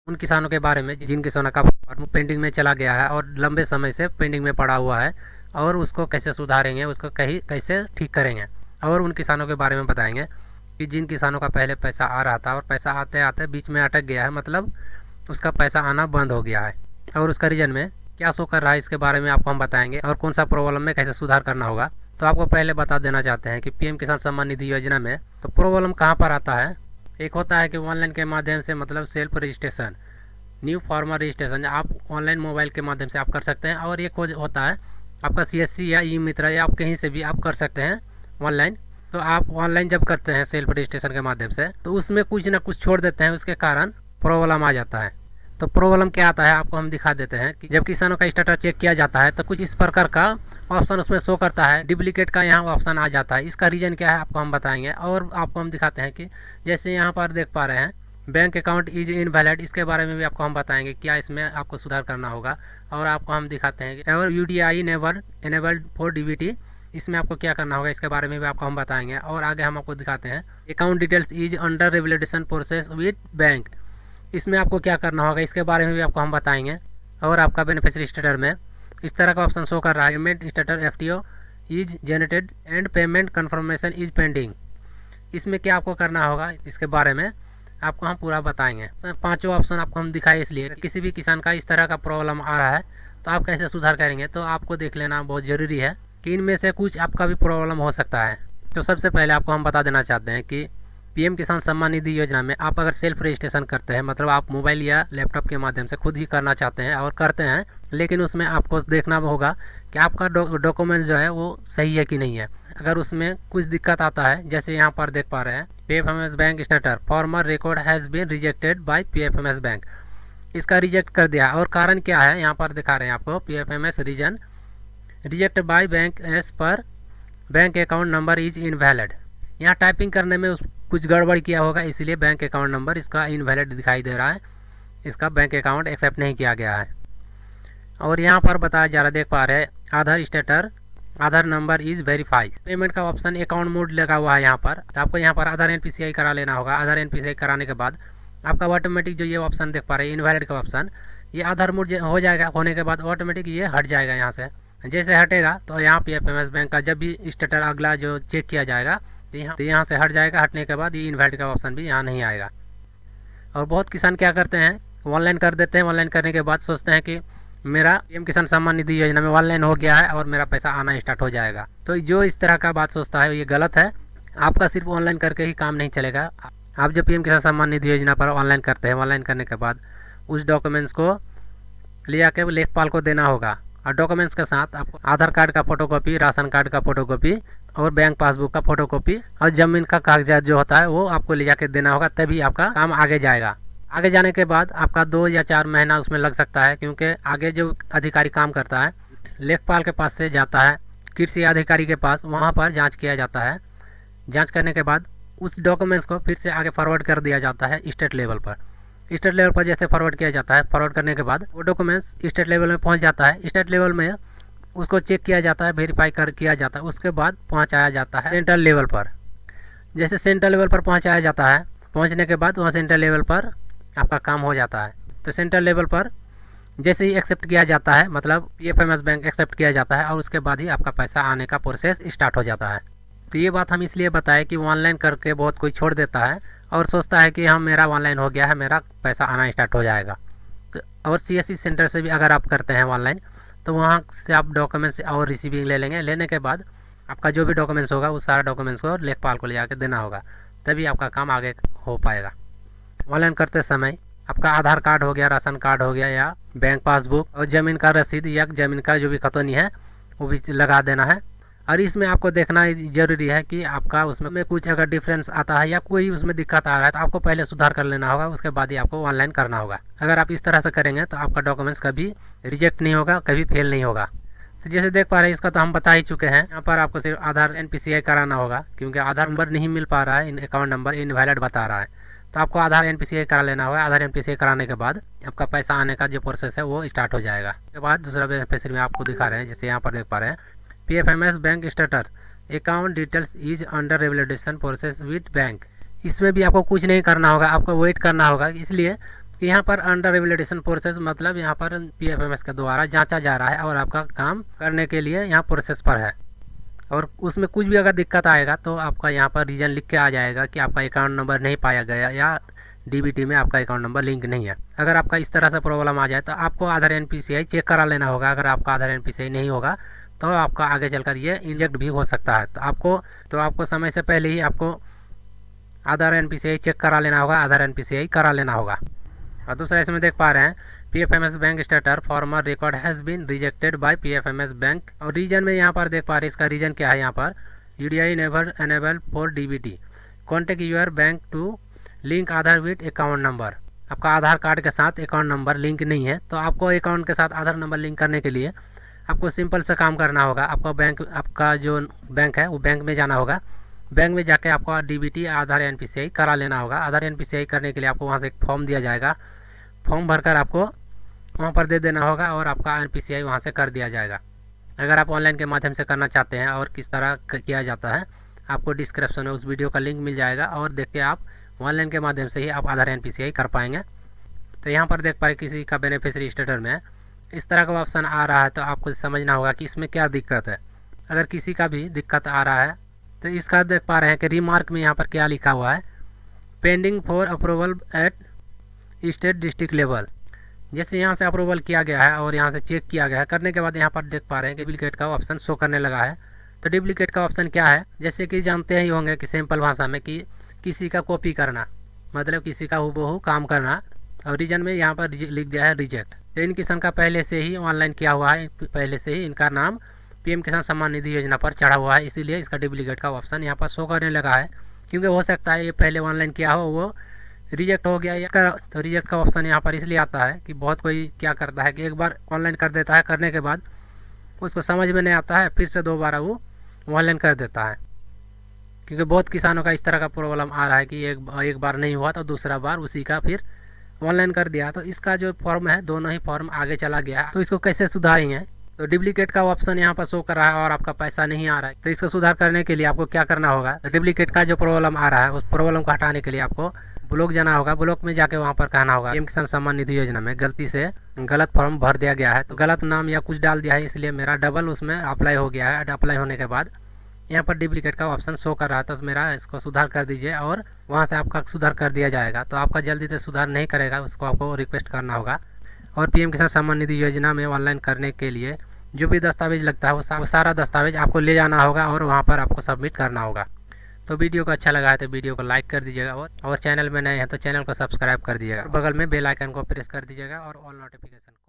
उन किसानों के बारे में जिन किसानों का फॉर्म पेंडिंग में चला गया है और लंबे समय से पेंडिंग में पड़ा हुआ है, और उसको कैसे सुधारेंगे, उसको कैसे ठीक करेंगे। और उन किसानों के बारे में बताएंगे कि जिन किसानों का पहले पैसा आ रहा था और पैसा आते आते बीच में अटक गया है, मतलब उसका पैसा आना बंद हो गया है, और उसका रीजन में क्या शो कर रहा है, इसके बारे में आपको हम बताएंगे, और कौन सा प्रॉब्लम में कैसे सुधार करना होगा। तो आपको पहले बता देना चाहते हैं कि पीएम किसान सम्मान निधि योजना में तो प्रॉब्लम कहाँ पर आता है। एक होता है कि ऑनलाइन के माध्यम से, मतलब self registration, new farmer registration आप ऑनलाइन मोबाइल के माध्यम से आप कर सकते हैं। और एक होता है आपका सीएससी या ई मित्रा, या आप कहीं से भी आप कर सकते हैं ऑनलाइन। तो आप ऑनलाइन जब करते हैं सेल्फ रजिस्ट्रेशन के माध्यम से, तो उसमें कुछ ना कुछ छोड़ देते हैं, उसके कारण प्रॉब्लम आ जाता है। तो प्रॉब्लम क्या आता है आपको हम दिखा देते हैं कि जब किसानों का स्टेटस चेक किया जाता है तो कुछ इस प्रकार का ऑप्शन उसमें शो करता है, डुप्लीकेट का यहाँ ऑप्शन आ जाता है। इसका रीज़न क्या है आपको हम बताएंगे, और आपको हम दिखाते हैं कि जैसे यहाँ पर देख पा रहे हैं बैंक अकाउंट इज इनवैलिड, इसके बारे में भी आपको हम बताएंगे क्या इसमें आपको सुधार करना होगा। और आपको हम दिखाते हैं कि ever UDI never enabled for DBT, इसमें आपको क्या करना होगा, इसके बारे में भी आपको हम बताएंगे। और आगे हम आपको दिखाते हैं account details is under revalidation process with bank, इसमें आपको क्या करना होगा, इसके बारे में भी आपको हम बताएंगे। और आपका बेनिफिशियरी स्टेटस में इस तरह का ऑप्शन शो कर रहा है, payment status FTO is generated and payment confirmation is pending, इसमें क्या आपको करना होगा, इसके बारे में आपको हम पूरा बताएंगे। पांचों ऑप्शन आपको हम दिखाए इसलिए किसी भी किसान का इस तरह का प्रॉब्लम आ रहा है तो आप कैसे सुधार करेंगे, तो आपको देख लेना बहुत ज़रूरी है कि इनमें से कुछ आपका भी प्रॉब्लम हो सकता है। तो सबसे पहले आपको हम बता देना चाहते हैं कि पीएम किसान सम्मान निधि योजना में आप अगर सेल्फ रजिस्ट्रेशन करते हैं, मतलब आप मोबाइल या लैपटॉप के माध्यम से खुद ही करना चाहते हैं और करते हैं, लेकिन उसमें आपको देखना होगा कि आपका डॉक्यूमेंट जो है वो सही है कि नहीं है। अगर उसमें कुछ दिक्कत आता है, जैसे यहाँ पर देख पा रहे हैं PFMS bank status former record has been rejected by PFMS bank, इसका रिजेक्ट कर दिया। और कारण क्या है यहाँ पर दिखा रहे हैं आपको, PFMS reason reject by bank as per bank account number is invalid, यहाँ टाइपिंग करने में कुछ गड़बड़ किया होगा, इसलिए बैंक अकाउंट नंबर इसका इनवैलिड दिखाई दे रहा है, इसका बैंक अकाउंट एक्सेप्ट नहीं किया गया है। और यहाँ पर बताया जा रहा है, देख पा रहे हैं Aadhaar status Aadhaar number is verified, payment का ऑप्शन अकाउंट मोड लगा हुआ है यहाँ पर। तो आपको यहाँ पर आधार एनपीसीआई करा लेना होगा। आधार एनपीसीआई कराने के बाद आपका ऑटोमेटिक जो ये ऑप्शन देख पा रहे हैं इनवैलिड का ऑप्शन, ये आधार मोड हो जाएगा, होने के बाद ऑटोमेटिक ये हट जाएगा यहाँ से। जैसे हटेगा तो यहाँ पीएफएमएस बैंक का जब भी स्टेटस अगला जो चेक किया जाएगा तो यहाँ से हट जाएगा। हटने के बाद ये इनवैलिड का ऑप्शन भी यहाँ नहीं आएगा। और बहुत किसान क्या करते हैं, ऑनलाइन कर देते हैं, ऑनलाइन करने के बाद सोचते हैं कि मेरा पीएम किसान सम्मान निधि योजना में ऑनलाइन हो गया है और मेरा पैसा आना स्टार्ट हो जाएगा। तो जो इस तरह का बात सोचता है ये गलत है। आपका सिर्फ ऑनलाइन करके ही काम नहीं चलेगा। आप जब पीएम किसान सम्मान निधि योजना पर ऑनलाइन करते हैं, ऑनलाइन करने के बाद उस डॉक्यूमेंट्स को ले आके लेखपाल को देना होगा, और डॉक्यूमेंट्स के साथ आपको आधार कार्ड का फोटोकॉपी, राशन कार्ड का फोटोकॉपी और बैंक पासबुक का फोटोकॉपी और जमीन का कागजात जो होता है वो आपको ले जाके देना होगा, तभी आपका काम आगे जाएगा। आगे जाने के बाद आपका 2 या 4 महीना उसमें लग सकता है, क्योंकि आगे जो अधिकारी काम करता है लेखपाल के पास से जाता है कृषि अधिकारी के पास, वहाँ पर जांच किया जाता है। जांच करने के बाद उस डॉक्यूमेंट्स को फिर से आगे फॉरवर्ड कर दिया जाता है स्टेट लेवल पर। स्टेट लेवल पर जैसे फॉरवर्ड किया जाता है, फॉरवर्ड करने के बाद वो डॉक्यूमेंट्स स्टेट लेवल में पहुँच जाता है। स्टेट लेवल में उसको चेक किया जाता है, वेरीफाई किया जाता है, उसके बाद पहुँचाया जाता है सेंट्रल लेवल पर। जैसे सेंट्रल लेवल पर पहुँचाया जाता है, पहुँचने के बाद वहाँ सेंट्रल लेवल पर आपका काम हो जाता है। तो सेंट्रल लेवल पर जैसे ही एक्सेप्ट किया जाता है, मतलब पीएफएमएस बैंक एक्सेप्ट किया जाता है, और उसके बाद ही आपका पैसा आने का प्रोसेस स्टार्ट हो जाता है। तो ये बात हम इसलिए बताएं कि ऑनलाइन करके बहुत कोई छोड़ देता है और सोचता है कि हम मेरा ऑनलाइन हो गया है, मेरा पैसा आना स्टार्ट हो जाएगा। और सीएससी सेंटर से भी अगर आप करते हैं ऑनलाइन, तो वहाँ से आप डॉक्यूमेंट्स और रिसीविंग ले लेंगे। लेने के बाद आपका जो भी डॉक्यूमेंट्स होगा उस सारा डॉक्यूमेंट्स को लेखपाल को ले जाकर देना होगा, तभी आपका काम आगे हो पाएगा। ऑनलाइन करते समय आपका आधार कार्ड हो गया, राशन कार्ड हो गया, या बैंक पासबुक और ज़मीन का रसीद या ज़मीन का जो भी खतौनी है वो भी लगा देना है। और इसमें आपको देखना ज़रूरी है कि आपका उसमें कुछ अगर डिफरेंस आता है या कोई उसमें दिक्कत आ रहा है तो आपको पहले सुधार कर लेना होगा, उसके बाद ही आपको ऑनलाइन करना होगा। अगर आप इस तरह से करेंगे तो आपका डॉक्यूमेंट्स कभी रिजेक्ट नहीं होगा, कभी फेल नहीं होगा। तो जैसे देख पा रहे हैं इसका तो हम बता ही चुके हैं। यहाँ पर आपको सिर्फ आधार एनपीसीआई कराना होगा, क्योंकि आधार नंबर नहीं मिल पा रहा है, अकाउंट नंबर इनवैलिड बता रहा है। तो आपको आधार एनपीसीआई करा लेना होगा। आधार एनपीसीआई कराने के बाद आपका पैसा आने का जो प्रोसेस है वो स्टार्ट हो जाएगा। उसके बाद दूसरा बेनिफिशियरी में आपको दिखा रहे हैं, जैसे यहाँ पर देख पा रहे हैं PFMS bank status account details is under revalidation process with bank. इसमें भी आपको कुछ नहीं करना होगा, आपको वेट करना होगा, इसलिए यहाँ पर अंडर रिवैलिडेशन प्रोसेस मतलब यहाँ पर PFMS के द्वारा जांचा जा रहा है और आपका काम करने के लिए यहाँ प्रोसेस पर है। और उसमें कुछ भी अगर दिक्कत आएगा तो आपका यहाँ पर रीजन लिख के आ जाएगा कि आपका अकाउंट नंबर नहीं पाया गया या DBT में आपका अकाउंट नंबर लिंक नहीं है। अगर आपका इस तरह से प्रॉब्लम आ जाए तो आपको आधार NPCI चेक करा लेना होगा। अगर आपका आधार NPCI नहीं होगा तो आपका आगे चलकर ये इंजेक्ट भी हो सकता है। तो आपको समय से पहले ही आपको आधार NPCI चेक करा लेना होगा, आधार NPCI करा लेना होगा। और दूसरा इसमें देख पा रहे हैं PFMS bank status former record has been rejected by PFMS bank. और रीजन में यहाँ पर देख पा रहे हैं इसका रीजन क्या है। यहाँ पर UDI never enable for DBT, contact your bank to link Aadhaar with account number. आपका आधार कार्ड के साथ अकाउंट नंबर लिंक नहीं है, तो आपको अकाउंट के साथ आधार नंबर लिंक करने के लिए आपको सिंपल सा काम करना होगा। आपका जो बैंक है वो बैंक में जाना होगा। बैंक में जाके आपको DBT आधार NPCI करा लेना होगा। आधार NPCI करने के लिए आपको वहाँ से एक फॉर्म दिया जाएगा, फॉर्म भरकर आपको वहाँ पर दे देना होगा और आपका NPCI वहाँ से कर दिया जाएगा। अगर आप ऑनलाइन के माध्यम से करना चाहते हैं और किस तरह किया जाता है, आपको डिस्क्रिप्शन में उस वीडियो का लिंक मिल जाएगा और देख के आप ऑनलाइन के माध्यम से ही आप आधार NPCI कर पाएंगे। तो यहाँ पर देख पा रहे किसी का बेनिफिशियरी स्टेटस में इस तरह का ऑप्शन आ रहा है, तो आपको समझना होगा कि इसमें क्या दिक्कत है। अगर किसी का भी दिक्कत आ रहा है तो इसका देख पा रहे हैं कि रिमार्क में यहाँ पर क्या लिखा हुआ है, pending for approval at state district level. जैसे यहाँ से अप्रूवल किया गया है और यहाँ से चेक किया गया है, करने के बाद यहाँ पर देख पा रहे हैं कि डुप्लीकेट का ऑप्शन शो करने लगा है। तो डुप्लीकेट का ऑप्शन क्या है, जैसे कि जानते ही होंगे कि सिंपल भाषा में कि किसी का कॉपी करना, मतलब किसी का हूबहू काम करना। और रीजन में यहाँ पर लिख दिया है रिजेक्ट। तो इन किसान का पहले से ही ऑनलाइन किया हुआ है, पहले से ही इनका नाम PM किसान सम्मान निधि योजना पर चढ़ा हुआ है, इसीलिए इसका डुप्लीकेट का ऑप्शन यहाँ पर शो करने लगा है। क्योंकि हो सकता है ये पहले ऑनलाइन किया हो, वो रिजेक्ट हो गया या तो रिजेक्ट का ऑप्शन यहाँ पर इसलिए आता है कि बहुत कोई क्या करता है कि एक बार ऑनलाइन कर देता है, करने के बाद उसको समझ में नहीं आता है, फिर से दोबारा वो ऑनलाइन कर देता है। क्योंकि बहुत किसानों का इस तरह का प्रॉब्लम आ रहा है कि एक बार नहीं हुआ तो दूसरा बार उसी का फिर ऑनलाइन कर दिया। तो इसका जो फॉर्म है दोनों ही फॉर्म आगे चला गया, तो इसको कैसे सुधारेंगे। तो डुप्लीकेट का ऑप्शन यहाँ पर शो कर रहा है और आपका पैसा नहीं आ रहा है, तो इसको सुधार करने के लिए आपको क्या करना होगा, तो डुप्लीकेट का जो प्रॉब्लम आ रहा है उस प्रॉब्लम को हटाने के लिए आपको ब्लॉक जाना होगा। ब्लॉक में जाके वहाँ पर कहना होगा PM किसान सम्मान निधि योजना में गलती से गलत फॉर्म भर दिया गया है, तो गलत नाम या कुछ डाल दिया है, इसलिए मेरा डबल उसमें अप्लाई हो गया है। अप्लाई होने के बाद यहाँ पर डुप्लीकेट का ऑप्शन शो कर रहा था, तो मेरा इसको सुधार कर दीजिए और वहाँ से आपका सुधार कर दिया जाएगा। तो आपका जल्दी से सुधार नहीं करेगा, उसको आपको रिक्वेस्ट करना होगा। और PM किसान सम्मान निधि योजना में ऑनलाइन करने के लिए जो भी दस्तावेज लगता है वो सारा दस्तावेज आपको ले जाना होगा और वहाँ पर आपको सबमिट करना होगा। तो वीडियो को अच्छा लगा है तो वीडियो को लाइक कर दीजिएगा और चैनल में नए हैं तो चैनल को सब्सक्राइब कर दीजिएगा। बगल में बेल आइकन को प्रेस कर दीजिएगा और ऑल नोटिफिकेशन को